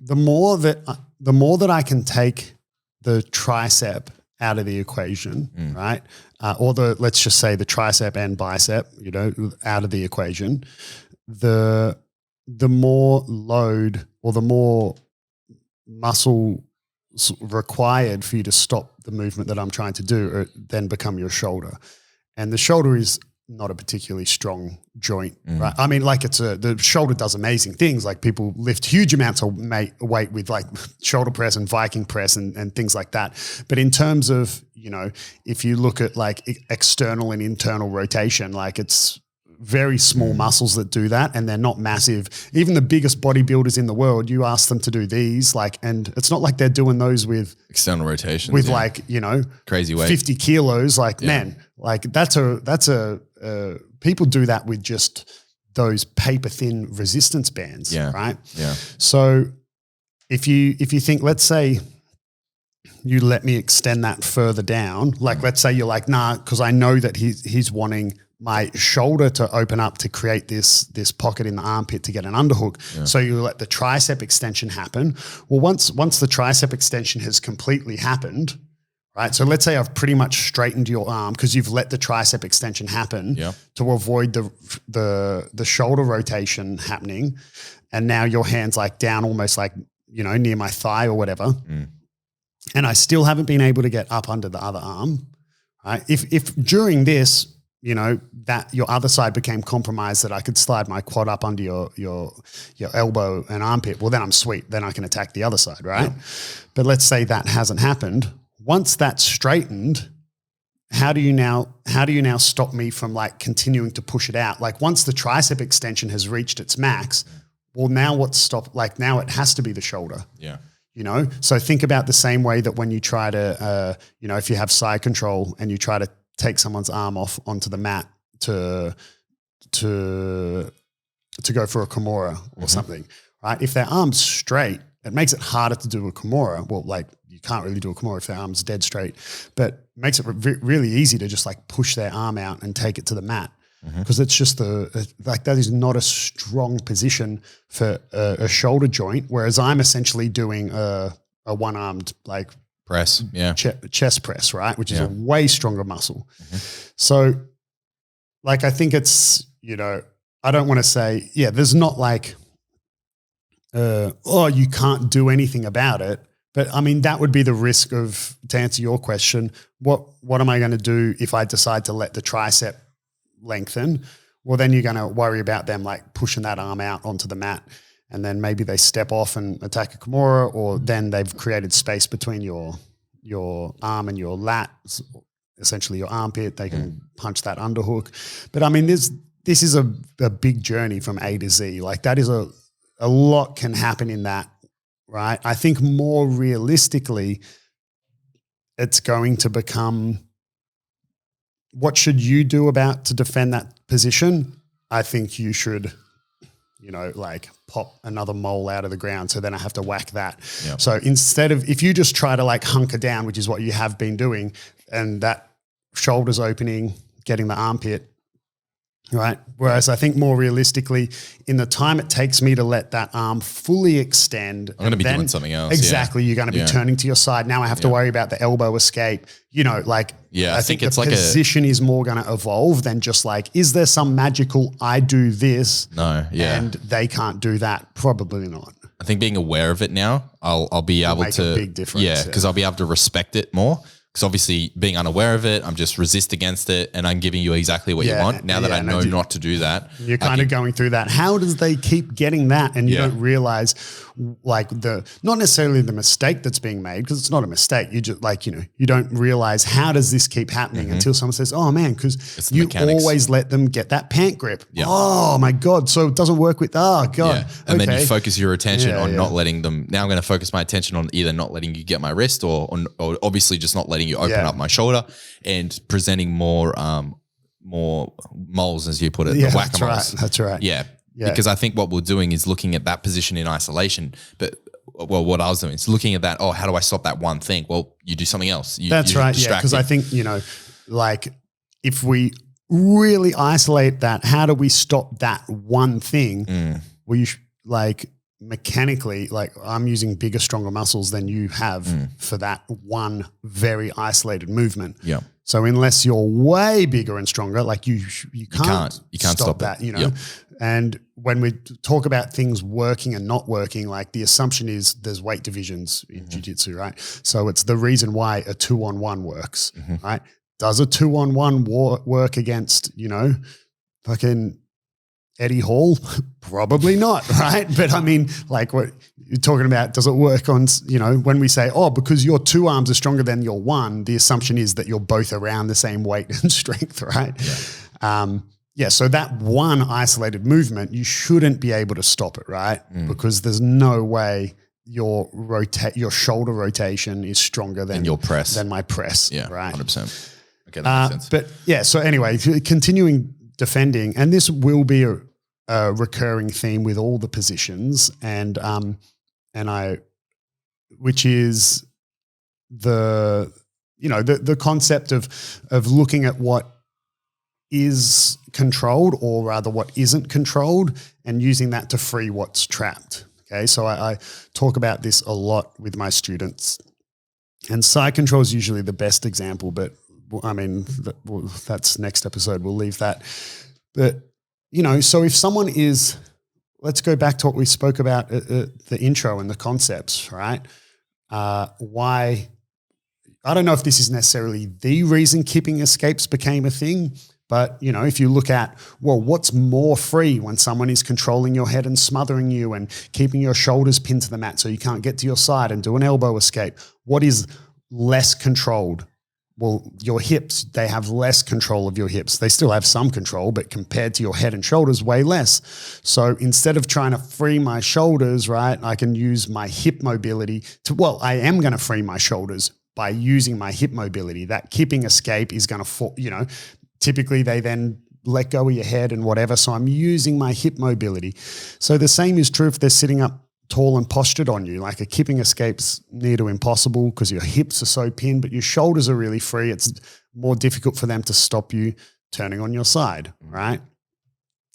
[SPEAKER 2] the more that I can take the tricep out of the equation, right? Or let's just say the tricep and bicep, out of the equation, the more load or the more muscle required for you to stop the movement that I'm trying to do then become your shoulder. And the shoulder is not a particularly strong joint, right? I mean, the shoulder does amazing things. Like people lift huge amounts of weight with shoulder press and Viking press and things like that. But in terms of, if you look at external and internal rotation, it's very small muscles that do that, and they're not massive. Even the biggest bodybuilders in the world, you ask them to do these, and it's not like they're doing those with
[SPEAKER 1] external rotation,
[SPEAKER 2] with
[SPEAKER 1] crazy weight,
[SPEAKER 2] 50 kilos. Man, that's a people do that with just those paper thin resistance bands, right?
[SPEAKER 1] Yeah.
[SPEAKER 2] So if you think, let's say you let me extend that further down, let's say you're nah, because I know that he's wanting my shoulder to open up to create this pocket in the armpit to get an underhook. Yeah. So you let the tricep extension happen. Well, once the tricep extension has completely happened, right? So let's say I've pretty much straightened your arm because you've let the tricep extension happen to avoid the shoulder rotation happening. And now your hand's down almost near my thigh or whatever. And I still haven't been able to get up under the other arm, right? If during this, that your other side became compromised, that I could slide my quad up under your elbow and armpit, well, then I'm sweet. Then I can attack the other side, right? Yeah. But let's say that hasn't happened. Once that's straightened, how do you now stop me from continuing to push it out? Once the tricep extension has reached its max, well, now what's stopped? Now it has to be the shoulder.
[SPEAKER 1] Yeah.
[SPEAKER 2] So think about the same way that when you try to, if you have side control and you try to take someone's arm off onto the mat to go for a Kimura or something, right? If their arm's straight, it makes it harder to do a Kimura. Well, you can't really do a Kimura if their arm's dead straight, but it makes it really easy to just push their arm out and take it to the mat. Because it's just that is not a strong position for a shoulder joint, whereas I'm essentially doing a one-armed
[SPEAKER 1] press,
[SPEAKER 2] chest press, right? Which is a way stronger muscle. So I think it's, I don't want to say, there's not you can't do anything about it. But I mean, that would be the risk of, to answer your question, what am I going to do if I decide to let the tricep lengthen? Well, then you're going to worry about them pushing that arm out onto the mat. and then maybe they step off and attack a Kimura, or then they've created space between your arm and your lat, essentially your armpit. They can punch that underhook. But I mean, this is a big journey from A to Z. Like that is a lot can happen in that, right? I think more realistically, it's going to become, what should you do to defend that position? I think you should, like pop another mole out of the ground. So then I have to whack that. Yep. So instead of, if you just try to like hunker down, which is what you have been doing, and that shoulder's opening, getting the armpit, right? Whereas I think more realistically, in the time it takes me to let that arm fully extend,
[SPEAKER 1] I'm going to be doing something else.
[SPEAKER 2] Exactly. You're going to be turning to your side. Now I have to worry about the elbow escape, I think it's the position is more going to evolve than just like, is there some magical, I do this and they can't do that? Probably not.
[SPEAKER 1] I think being aware of it now, I'll be able to
[SPEAKER 2] make a big difference.
[SPEAKER 1] Yeah, because I'll be able to respect it more. Because obviously being unaware of it, I'm just resist against it and I'm giving you exactly what you want. Now that I know not to do that.
[SPEAKER 2] You're kind of going through that. How does they keep getting that? And you don't realize like not necessarily the mistake that's being made, because it's not a mistake. You just you don't realize how does this keep happening until someone says, oh man, because you always let them get that pant grip. Yeah. Oh my God. So it doesn't work with, oh God.
[SPEAKER 1] Yeah. And then you focus your attention on not letting them. Now I'm going to focus my attention on either not letting you get my wrist or obviously just not letting you open up my shoulder and presenting more moles, as you put it, the whack-a-moles.
[SPEAKER 2] That's right.
[SPEAKER 1] Yeah. Because I think what we're doing is looking at that position in isolation. But what I was doing is looking at that, how do I stop that one thing? Well, you do something else.
[SPEAKER 2] That's right. Yeah. Because I think, like if we really isolate that, how do we stop that one thing? Well, mechanically, like I'm using bigger, stronger muscles than you have for that one very isolated movement. Yeah. So unless you're way bigger and stronger, like you can't stop that, Yep. And when we talk about things working and not working, like the assumption is there's weight divisions in jiu-jitsu, right? So it's the reason why a 2-on-1 works, right? Does a 2-on-1 work against, fucking Eddie Hall? Probably not, right? But I mean, like what you're talking about, does it work on, when we say, because your two arms are stronger than your one, the assumption is that you're both around the same weight and strength, right? Yeah. So that one isolated movement, you shouldn't be able to stop it, right? Because there's no way your shoulder rotation is stronger than
[SPEAKER 1] your press,
[SPEAKER 2] than my press, right?
[SPEAKER 1] 100%. Okay, that makes sense.
[SPEAKER 2] But yeah, so anyway, continuing defending, and this will be a recurring theme with all the positions, which is the concept of looking at what is controlled, or rather what isn't controlled, and using that to free what's trapped. Okay, so I talk about this a lot with my students, and side control is usually the best example, but I mean, that's next episode. We'll leave that. But, so if someone is, let's go back to what we spoke about the intro and the concepts, right? Why, I don't know if this is necessarily the reason kipping escapes became a thing, but, if you look at, what's more free when someone is controlling your head and smothering you and keeping your shoulders pinned to the mat so you can't get to your side and do an elbow escape? What is less controlled? Well, your hips, they have less control of your hips. They still have some control, but compared to your head and shoulders, way less. So instead of trying to free my shoulders, right, I can use my hip mobility I am going to free my shoulders by using my hip mobility. That kipping escape is going to, typically they then let go of your head and whatever. So I'm using my hip mobility. So the same is true if they're sitting up tall and postured on you. Like a kipping escape's near to impossible because your hips are so pinned, but your shoulders are really free. It's more difficult for them to stop you turning on your side, right?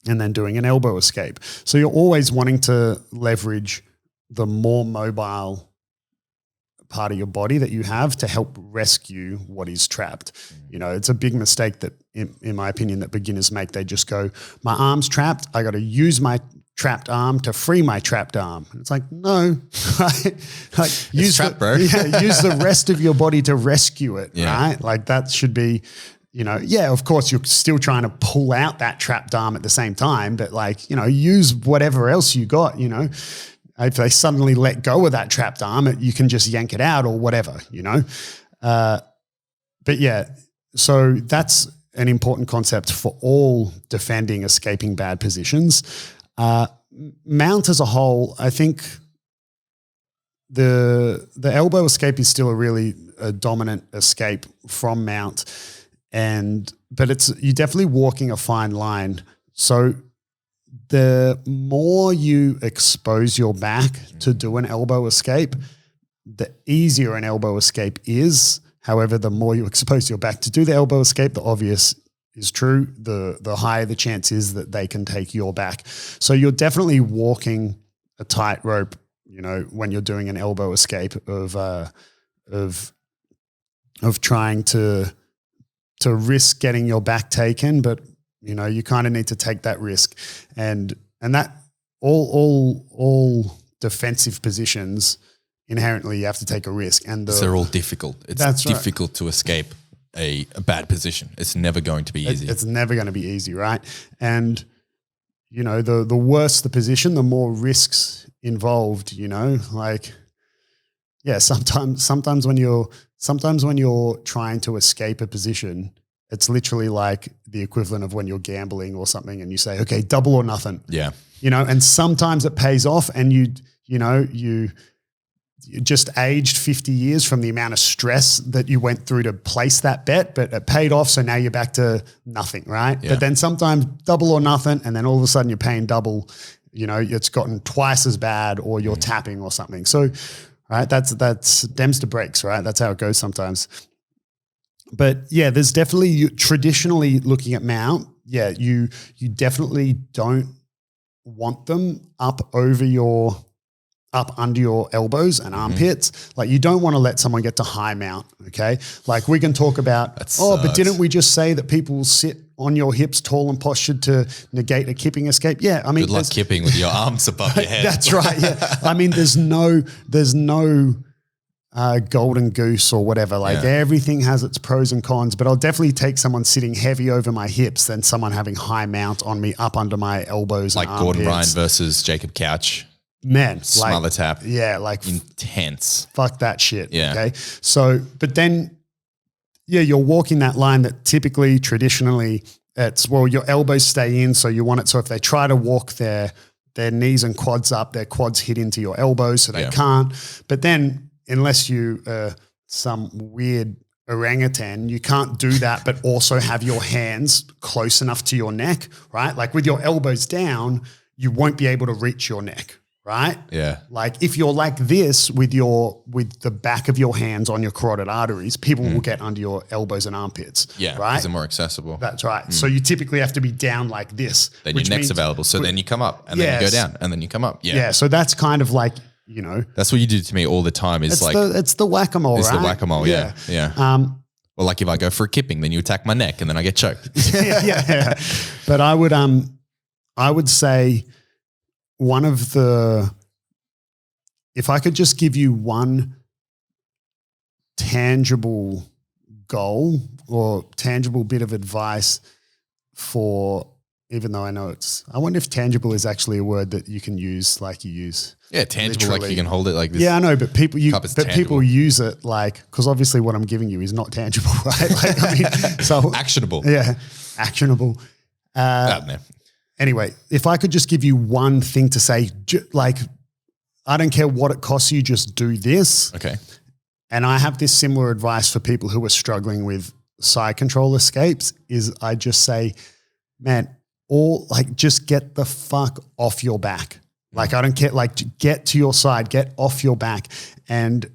[SPEAKER 2] And then doing an elbow escape. So you're always wanting to leverage the more mobile part of your body that you have to help rescue what is trapped. It's a big mistake that, in my opinion, that beginners make. They just go, my arm's trapped. I got to use my trapped arm to free my trapped arm. And it's like, no, right? Like use
[SPEAKER 1] trapped, bro.
[SPEAKER 2] Use the rest of your body to rescue it, right? Like that should be, of course you're still trying to pull out that trapped arm at the same time, but like, use whatever else you got, if they suddenly let go of that trapped arm, you can just yank it out or whatever, but yeah, so that's an important concept for all defending, escaping bad positions. Mount as a whole, I think the elbow escape is still a really dominant escape from mount, but you're definitely walking a fine line. So the more you expose your back to do an elbow escape, the easier an elbow escape is. However, the more you expose your back to do the elbow escape, the obvious is true, the higher the chance is that they can take your back. So you're definitely walking a tightrope, when you're doing an elbow escape of trying to risk getting your back taken, but you kind of need to take that risk, and that all defensive positions inherently you have to take a risk, and
[SPEAKER 1] they're all difficult. It's difficult to escape a bad position. It's never going to be easy.
[SPEAKER 2] It's never going to be easy, right? And the worse the position, the more risks involved. Sometimes when you're trying to escape a position, it's literally like the equivalent of when you're gambling or something, and you say, okay, double or nothing.
[SPEAKER 1] Yeah,
[SPEAKER 2] and sometimes it pays off, and you just aged 50 years from the amount of stress that you went through to place that bet, but it paid off. So now you're back to nothing, right? Yeah. But then sometimes double or nothing, and then all of a sudden you're paying double, it's gotten twice as bad, or you're tapping or something. So, right, that's dems to breaks, right? That's how it goes sometimes. But yeah, there's definitely, traditionally looking at mount, yeah, you definitely don't want them up under your elbows and armpits. Like, you don't want to let someone get to high mount, okay? Like, we can talk about, but didn't we just say that people will sit on your hips tall and postured to negate a kipping escape? Yeah, I mean.
[SPEAKER 1] Good luck kipping with your arms above your head.
[SPEAKER 2] That's right, yeah. I mean, there's no golden goose or whatever. Like, everything has its pros and cons, but I'll definitely take someone sitting heavy over my hips than someone having high mount on me up under my elbows and armpits.
[SPEAKER 1] Like Gordon Ryan versus Jacob Couch.
[SPEAKER 2] Man,
[SPEAKER 1] smother tap.
[SPEAKER 2] Yeah, like
[SPEAKER 1] intense.
[SPEAKER 2] Fuck that shit.
[SPEAKER 1] Yeah.
[SPEAKER 2] Okay. So, but then, yeah, you're walking that line that typically, traditionally, your elbows stay in, so you want it. So if they try to walk their knees and quads up, their quads hit into your elbows, so they can't. But then, unless you some weird orangutan, you can't do that, but also have your hands close enough to your neck, right? Like, with your elbows down, you won't be able to reach your neck. Right?
[SPEAKER 1] Yeah.
[SPEAKER 2] Like, if you're like this with the back of your hands on your carotid arteries, people will get under your elbows and armpits.
[SPEAKER 1] Yeah.
[SPEAKER 2] Right?
[SPEAKER 1] Because they're more accessible.
[SPEAKER 2] That's right. So you typically have to be down like this.
[SPEAKER 1] Then your neck's available. So then you come up, and then you go down, and then you come up. Yeah.
[SPEAKER 2] Yeah. So that's kind of like,
[SPEAKER 1] That's what you do to me all the time. It's
[SPEAKER 2] the whack-a-mole, right?
[SPEAKER 1] It's the whack-a-mole, yeah. Well, like if I go for a kipping, then you attack my neck, and then I get choked.
[SPEAKER 2] yeah. But I would say, if I could just give you one tangible goal or tangible bit of advice even though I know I wonder if tangible is actually a word that you can use like you use.
[SPEAKER 1] Yeah, tangible, literally. Like you can hold it like this.
[SPEAKER 2] Yeah, I know, but people use it like, because obviously what I'm giving you is not tangible, right? Like, I mean, so
[SPEAKER 1] actionable.
[SPEAKER 2] Yeah, actionable. Anyway, if I could just give you one thing to say, like, I don't care what it costs you, just do this.
[SPEAKER 1] Okay.
[SPEAKER 2] And I have this similar advice for people who are struggling with side control escapes, is I just say, man, just get the fuck off your back. Like, I don't care, like, get to your side, get off your back. And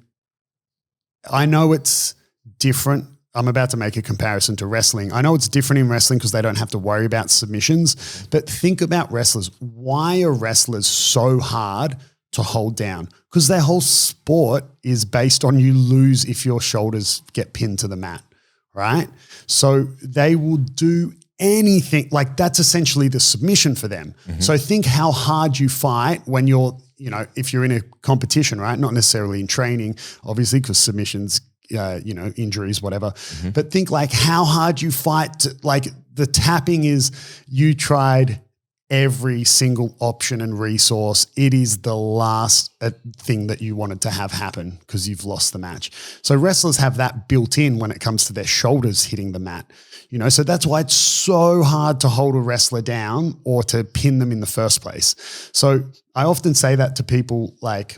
[SPEAKER 2] I know it's different. I'm about to make a comparison to wrestling. I know it's different in wrestling because they don't have to worry about submissions, but think about wrestlers. Why are wrestlers so hard to hold down? Because their whole sport is based on you lose if your shoulders get pinned to the mat, right? So they will do anything. Like, that's essentially the submission for them. Mm-hmm. So think how hard you fight when you're, if you're in a competition, right? Not necessarily in training, obviously, because submissions injuries, whatever. But think like how hard you fight. Like the tapping is you tried every single option and resource. It is the last thing that you wanted to have happen because you've lost the match. So wrestlers have that built in when it comes to their shoulders hitting the mat. So that's why it's so hard to hold a wrestler down or to pin them in the first place. So I often say that to people, like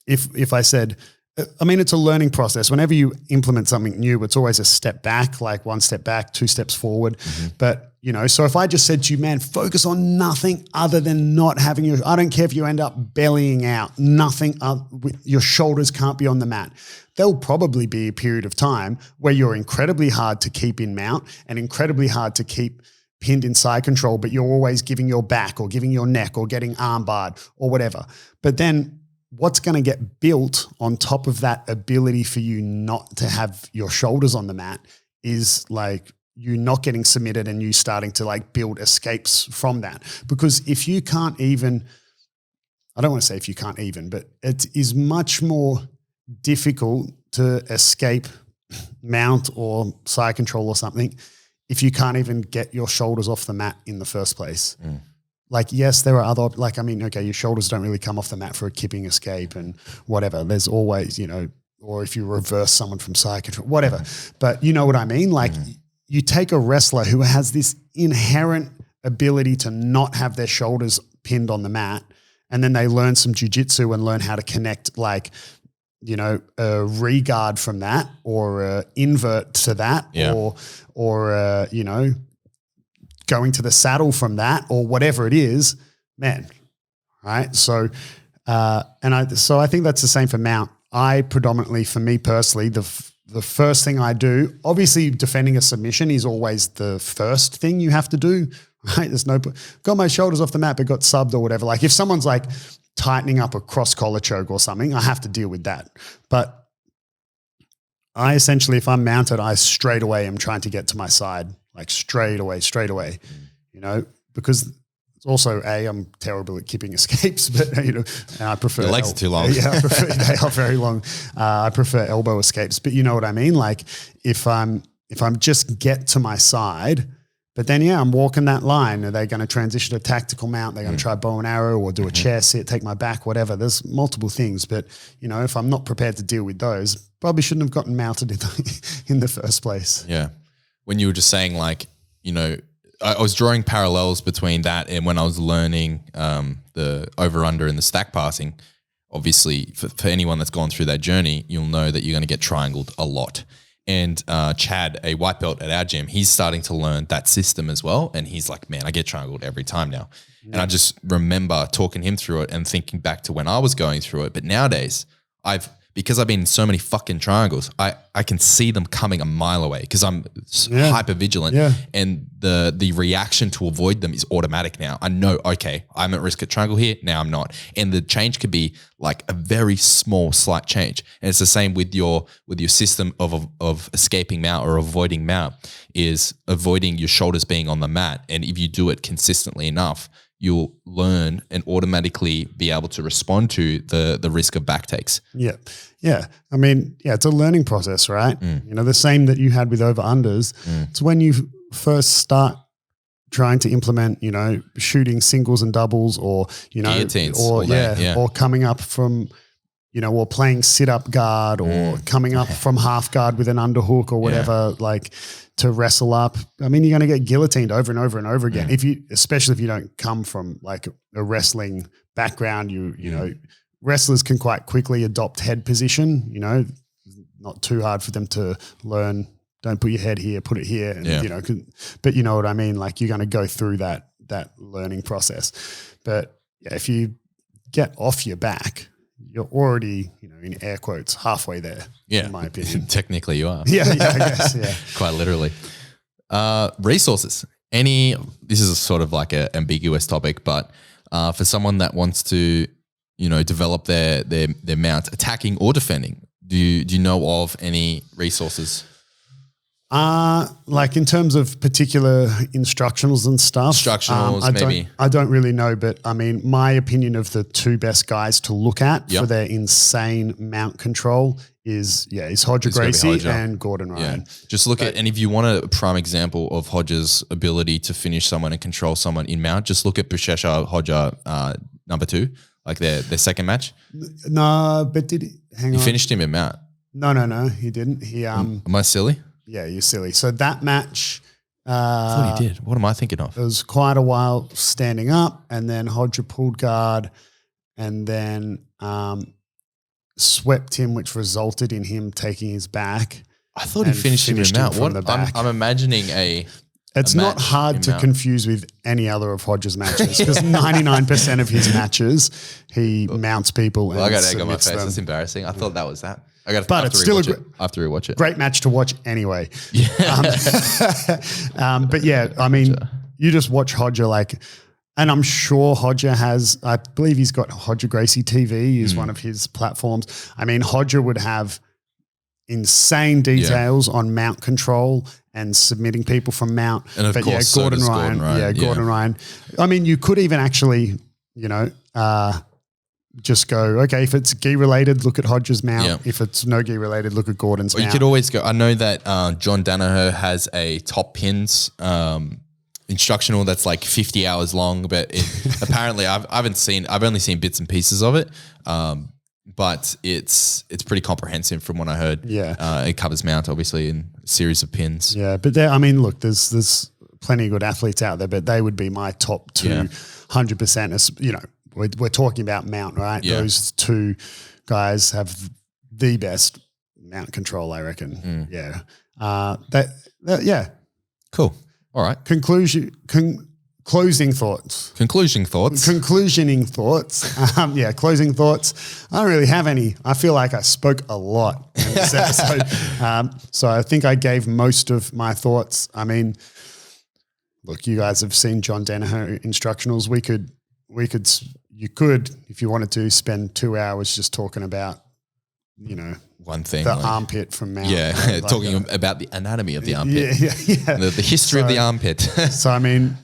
[SPEAKER 2] if I said, it's a learning process. Whenever you implement something new, it's always a step back, like one step back, 2 steps forward. But, so if I just said to you, man, focus on nothing other than not having I don't care if you end up bellying out, your shoulders can't be on the mat. There'll probably be a period of time where you're incredibly hard to keep in mount and incredibly hard to keep pinned in side control, but you're always giving your back or giving your neck or getting arm barred or whatever. But then what's going to get built on top of that ability for you not to have your shoulders on the mat is like you not getting submitted and you starting to like build escapes from that. Because if you can't even, I don't want to say if you can't even, but it is much more difficult to escape mount or side control or something if you can't even get your shoulders off the mat in the first place. Like, yes, there are other, your shoulders don't really come off the mat for a kipping escape and whatever. There's always, or if you reverse someone from side control, whatever. But you know what I mean? Like you take a wrestler who has this inherent ability to not have their shoulders pinned on the mat, and then they learn some jiu-jitsu and learn how to connect a regard from that or a invert to that or going to the saddle from that or whatever it is, man, right? So, I think that's the same for mount. I predominantly, for me personally, the first thing I do, obviously defending a submission is always the first thing you have to do, right? There's got my shoulders off the mat but got subbed or whatever. Like if someone's like tightening up a cross collar choke or something, I have to deal with that. But I essentially, if I'm mounted, I straight away am trying to get to my side, like straight away, because it's also I'm terrible at keeping escapes, but and I prefer
[SPEAKER 1] your legs are too long.
[SPEAKER 2] Yeah, they are very long. I prefer elbow escapes, but you know what I mean? Like if I'm just get to my side, but then, I'm walking that line. Are they going to transition to tactical mount? They're going to try bow and arrow or do a chair sit, take my back, whatever. There's multiple things. But, if I'm not prepared to deal with those, probably shouldn't have gotten mounted in the first place.
[SPEAKER 1] Yeah. When you were just saying like, I was drawing parallels between that and when I was learning the over-under and the stack passing. Obviously, for anyone that's gone through that journey, you'll know that you're going to get triangled a lot. And Chad, a white belt at our gym, he's starting to learn that system as well. And he's like, man, I get triangled every time now. Yeah. And I just remember talking him through it and thinking back to when I was going through it. But nowadays, because I've been in so many fucking triangles, I can see them coming a mile away because I'm hyper vigilant. Yeah. And the reaction to avoid them is automatic now. I know, okay, I'm at risk at triangle here. Now I'm not. And the change could be like a very small, slight change. And it's the same with your system of escaping mount or avoiding mount is avoiding your shoulders being on the mat. And if you do it consistently enough, you'll learn and automatically be able to respond to the risk of back takes. Yeah.
[SPEAKER 2] Yeah. I mean, it's a learning process, right? The same that you had with over-unders. It's when you first start trying to implement, shooting singles and doubles or,
[SPEAKER 1] guillotines,
[SPEAKER 2] or coming up from, or playing sit-up guard or coming up from half guard with an underhook or whatever, like to wrestle up. I mean, you're going to get guillotined over and over and over again. Especially if you don't come from like a wrestling background, wrestlers can quite quickly adopt head position, not too hard for them to learn. Don't put your head here, put it here. And, but you know what I mean? Like you're going to go through that learning process. But if you get off your back, you're already, in air quotes, halfway there, in my opinion.
[SPEAKER 1] Technically you are.
[SPEAKER 2] Yeah, I guess, yeah.
[SPEAKER 1] Quite literally. Resources. This is a sort of like an ambiguous topic, but for someone that wants to, develop their mount, attacking or defending, do you know of any resources?
[SPEAKER 2] Like in terms of particular instructionals and stuff.
[SPEAKER 1] I
[SPEAKER 2] don't really know, but I mean, my opinion of the two best guys to look at
[SPEAKER 1] Yep.
[SPEAKER 2] for their insane mount control is Hodger Gracie and Gordon Ryan.
[SPEAKER 1] Just look at, and if you want a prime example of Hodger's ability to finish someone and control someone in mount, just look at Buchecha Hodger number 2, like their second match.
[SPEAKER 2] No, but did he? Hang on.
[SPEAKER 1] He finished him in mount.
[SPEAKER 2] No, he didn't. He
[SPEAKER 1] Am I silly?
[SPEAKER 2] Yeah, you're silly. So that match,
[SPEAKER 1] I thought he did. What am I thinking of?
[SPEAKER 2] it was quite a while standing up, and then Hodger pulled guard, and then swept him, which resulted in him taking his back.
[SPEAKER 1] I thought he finished him in mount.
[SPEAKER 2] from the back.
[SPEAKER 1] I'm imagining
[SPEAKER 2] It's not hard to confuse with any other of Hodger's matches because 99% of his matches he mounts people.
[SPEAKER 1] I got egg on my face. That's embarrassing. I thought that was that. I have to rewatch it.
[SPEAKER 2] Great match to watch anyway.
[SPEAKER 1] Yeah.
[SPEAKER 2] But yeah, I mean, you just watch Hodger and I'm sure Hodger I believe he's got Hodger Gracie TV is one of his platforms. I mean, Hodger would have insane details on mount control and submitting people from mount.
[SPEAKER 1] And of course, Gordon Ryan.
[SPEAKER 2] Gordon Ryan. I mean, you could even actually, just go, okay, if it's gi related, look at Hodger's mount.
[SPEAKER 1] Yep.
[SPEAKER 2] If it's no gi related, look at Gordon's mount.
[SPEAKER 1] You could always go. I know that John Danaher has a top pins instructional that's like 50 hours long, but apparently I've only seen bits and pieces of it. But it's pretty comprehensive from what I heard.
[SPEAKER 2] Yeah.
[SPEAKER 1] It covers mount, obviously, and a series of pins.
[SPEAKER 2] Yeah, but look, there's plenty of good athletes out there, but they would be my top two, 100%. As we're talking about mount, right?
[SPEAKER 1] Yeah.
[SPEAKER 2] Those two guys have the best mount control, I reckon. Yeah. Yeah.
[SPEAKER 1] Cool. All right.
[SPEAKER 2] Closing thoughts.
[SPEAKER 1] Conclusioning thoughts.
[SPEAKER 2] Closing thoughts. I don't really have any. I feel like I spoke a lot in this episode. So I think I gave most of my thoughts. I mean, look, you guys have seen John Danaher instructionals. You could, if you wanted to, spend 2 hours just talking about,
[SPEAKER 1] one thing,
[SPEAKER 2] the armpit from mount.
[SPEAKER 1] Yeah, talking about the anatomy of the armpit.
[SPEAKER 2] Yeah.
[SPEAKER 1] The history of the armpit.
[SPEAKER 2] So, I mean,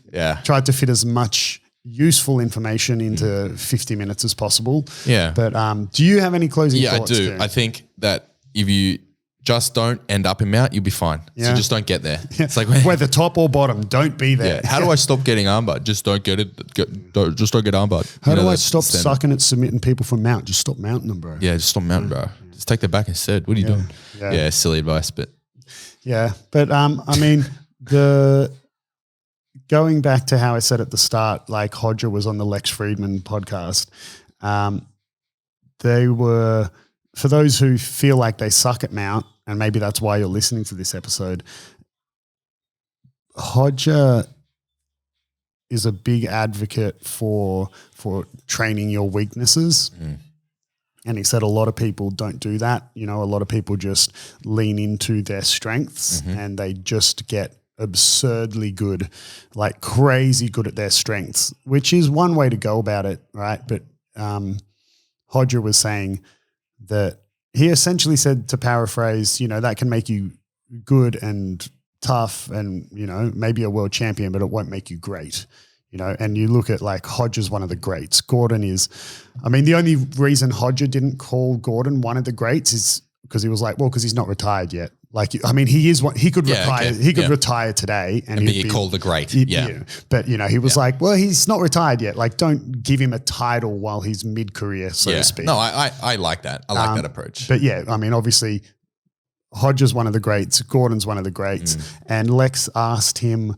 [SPEAKER 2] tried to fit as much useful information into 50 minutes as possible.
[SPEAKER 1] Yeah.
[SPEAKER 2] But do you have any closing thoughts?
[SPEAKER 1] Yeah, I do.
[SPEAKER 2] Kieren?
[SPEAKER 1] I think that if you just don't end up in mount, you'll be fine.
[SPEAKER 2] Yeah.
[SPEAKER 1] So just don't get there. It's like
[SPEAKER 2] whether top or bottom, don't be there.
[SPEAKER 1] Yeah. How do I stop getting armbarred? Just don't get it. Just don't get armbarred.
[SPEAKER 2] How do I stop sucking at submitting people from mount? Just stop mounting them, bro.
[SPEAKER 1] Yeah, just stop mounting, bro. Just take their back instead. What are you doing? Yeah, silly advice, but
[SPEAKER 2] I mean, going back to how I said at the start, like Hodger was on the Lex Friedman podcast. They were, for those who feel like they suck at mount, and maybe that's why you're listening to this episode, Hodger is a big advocate for training your weaknesses. And he said a lot of people don't do that. A lot of people just lean into their strengths and they just get absurdly good, like crazy good at their strengths, which is one way to go about it, right? But Hodger was saying that he essentially said, to paraphrase, that can make you good and tough and, maybe a world champion, but it won't make you great. And you look at like Hodger's one of the greats. Gordon is, the only reason Hodger didn't call Gordon one of the greats is because he was like, well, because he's not retired yet. Like, he is what he could retire. Okay. He could retire today and
[SPEAKER 1] he'd be called the great.
[SPEAKER 2] But he was like, well, he's not retired yet. Like, don't give him a title while he's mid-career, so to speak.
[SPEAKER 1] No, I like that. I like that approach.
[SPEAKER 2] But obviously Hodger's one of the greats. Gordon's one of the greats. And Lex asked him,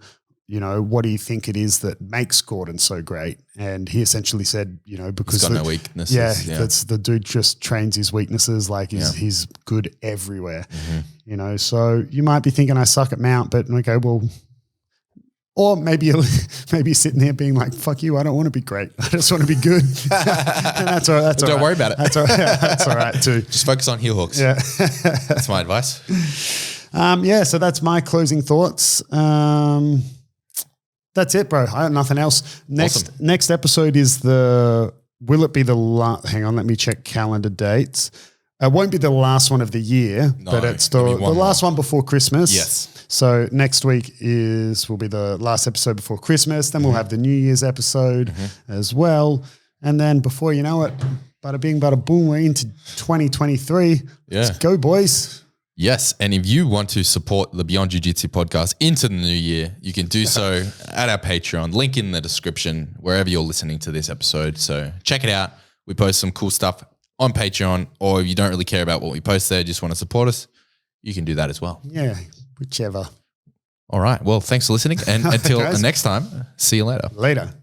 [SPEAKER 2] what do you think it is that makes Gordon so great? And he essentially said, because
[SPEAKER 1] he's got no weaknesses.
[SPEAKER 2] Yeah, that's the dude just trains his weaknesses. Like he's good everywhere. So you might be thinking I suck at mount, but okay, well, or maybe you're sitting there being like, fuck you, I don't want to be great. I just want to be good. And that's all right.
[SPEAKER 1] Don't worry about it.
[SPEAKER 2] That's all right too.
[SPEAKER 1] Just focus on heel hooks.
[SPEAKER 2] Yeah.
[SPEAKER 1] That's my advice.
[SPEAKER 2] So that's my closing thoughts. That's it, bro. I have nothing else. Next episode is will it be the last? Hang on, let me check calendar dates. It won't be the last one of the year, but it's the last one before Christmas.
[SPEAKER 1] Yes.
[SPEAKER 2] So next week will be the last episode before Christmas. Then we'll have the New Year's episode as well. And then before you know it, bada bing, bada boom, we're into 2023.
[SPEAKER 1] Yeah.
[SPEAKER 2] Let's go, boys.
[SPEAKER 1] Yes. And if you want to support the Beyond Jiu-Jitsu podcast into the new year, you can do so at our Patreon, link in the description, wherever you're listening to this episode. So check it out. We post some cool stuff on Patreon, or if you don't really care about what we post there, just want to support us, you can do that as well.
[SPEAKER 2] Yeah, whichever.
[SPEAKER 1] All right. Well, thanks for listening. And until next time, see you later.
[SPEAKER 2] Later.